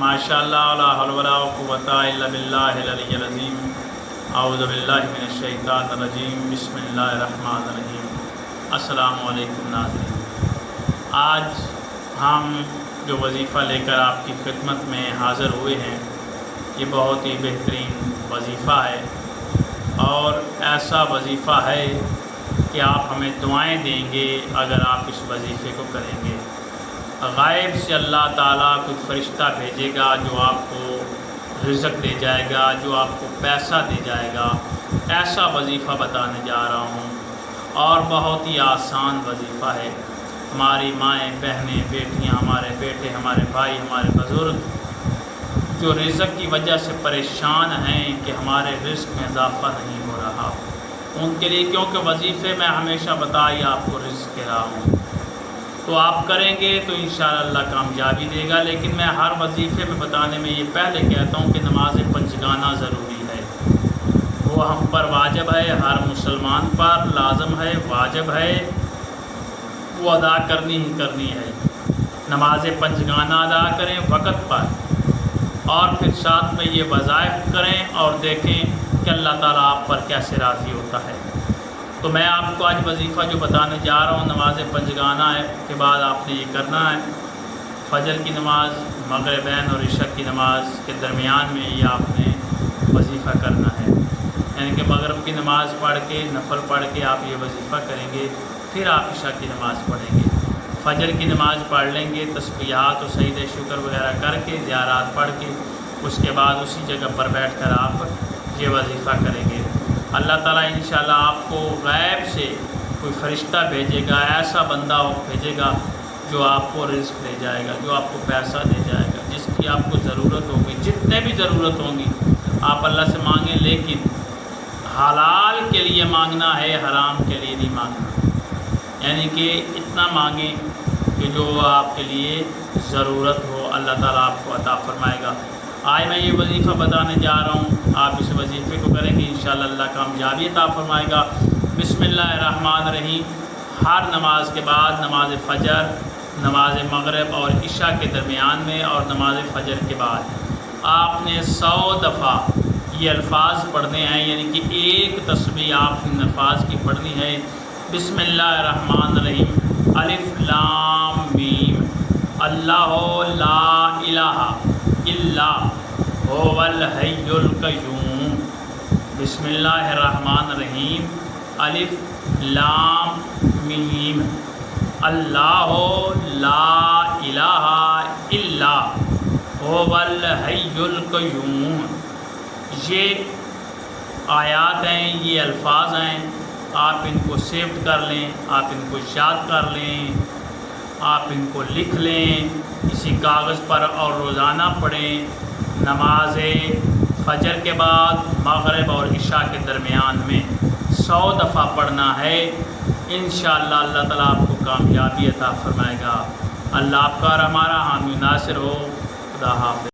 माशाअल्लाह ला हौला वला कुव्वता इल्ला बिल्लाहिल अलिय्यिल अज़ीम। अऊज़ु बिल्लाहि मिनश शैतानिर रजीम। बिस्मिल्लाहिर रहमानिर रहीम। अस्सलामु अलैकुम नाज़रीन, आज हम जो वज़ीफ़ा लेकर आपकी खिदमत में हाज़िर हुए हैं, ये बहुत ही बेहतरीन वज़ीफ़ा है और ऐसा वज़ीफ़ा है कि आप हमें दुआएं देंगे अगर आप इस वज़ीफ़े को करेंगे। गायब से अल्लाह ताला कोई फ़रिश्ता भेजेगा जो आपको रिज़्क़ दे जाएगा, जो आपको पैसा दे जाएगा। ऐसा वज़ीफ़ा बताने जा रहा हूँ और बहुत ही आसान वज़ीफ़ा है। हमारी माएँ, बहनें, बेटियाँ, हमारे बेटे, हमारे भाई, हमारे बुज़ुर्ग जो रिज़्क़ की वजह से परेशान हैं कि हमारे रिज़्क़ में इजाफ़ा नहीं हो रहा, उनके लिए, क्योंकि वज़ीफ़े में हमेशा बताइए आपको रिज़्क़ दे रहा हूँ, तो आप करेंगे तो इंशाअल्लाह अल्लाह कामयाबी देगा। लेकिन मैं हर वज़ीफ़े में बताने में ये पहले कहता हूँ कि नमाज़ पंचगाना ज़रूरी है। वो हम पर वाजिब है, हर मुसलमान पर लाज़िम है, वाजिब है, वो अदा करनी ही करनी है। नमाज़ पंचगाना अदा करें वक़्त पर और फिर साथ में ये वज़ाइफ़ करें और देखें कि अल्लाह ताला आप पर कैसे राज़ी होता है। तो मैं आपको आज वज़ीफ़ा जो बताने जा रहा हूँ, नमाज़ पंचगाना है के बाद आपने ये करना है। फ़जर की नमाज़, मग़रिबैन और इशा की नमाज़ के दरमियान में ये आपने वज़ीफ़ा करना है। यानी कि मग़रिब की नमाज़ पढ़ के, नफल पढ़ के आप ये वज़ीफ़ा करेंगे, फिर आप इशा की नमाज़ पढ़ेंगे। फ़जर की नमाज़ पढ़ लेंगे, तस्बीहात और सजदे शुक्र वगैरह करके, ज़ियारात पढ़ के, उसके बाद उसी जगह पर बैठ कर आप ये वज़ीफ़ा करेंगे। अल्लाह ताला इंशाअल्लाह आपको गैब से कोई फ़रिश्ता भेजेगा, ऐसा बंदा भेजेगा जो आपको रिज़्क़ दे जाएगा, जो आपको पैसा दे जाएगा, जिसकी आपको ज़रूरत होगी। जितने भी ज़रूरत होंगी आप अल्लाह से मांगें, लेकिन हलाल के लिए मांगना है, हराम के लिए नहीं मांगना। यानी कि इतना मांगें कि जो आपके लिए ज़रूरत हो, अल्लाह ताला आपको अता फ़रमाएगा। आज मैं ये वज़ीफ़ा बताने जा रहा हूँ, आप इस वज़ीफ़े को करेंगे इंशाअल्लाह अल्लाह कामयाबी अता फ़रमाएगा। बिस्मिल्लाहिर्रहमानिर्रहीम। हर नमाज के बाद, नमाज फ़जर, नमाज मग़रिब और इशा के दरमियान में और नमाज फ़जर के बाद आपने 100 दफ़ा ये अल्फ़ाज़ पढ़ने हैं। यानी कि एक तस्बीह आपने अल्फ़ाज़ की पढ़नी है। बिस्मिल्लाहिर्रहमानिर्रहीम। अलिफ़ लाम मीम। अल्लाहु ला इलाहा इल्ला हुवल हय्युल क़य्यूम। बिस्मिल्लाहिर्रहमानिर्रहीम। अलिफ़ लाम मीम। अल्लाहु ला इलाहा इल्ला हुवल हय्युल क़य्यूम। ये आयात हैं, ये अल्फाज हैं। आप इनको सेव कर लें, आप इनको याद कर लें, आप इनको लिख लें किसी कागज़ पर और रोज़ाना पढ़ें। नमाज फ़जर के बाद, मग़रिब और इशा के दरमियान में 100 दफ़ा पढ़ना है। इंशाअल्लाह अल्लाह ताला आपको कामयाबी अता फ़रमाएगा। अल्लाह आपका और हमारा हामी नासिर हो। खुदा हाफ़िज़।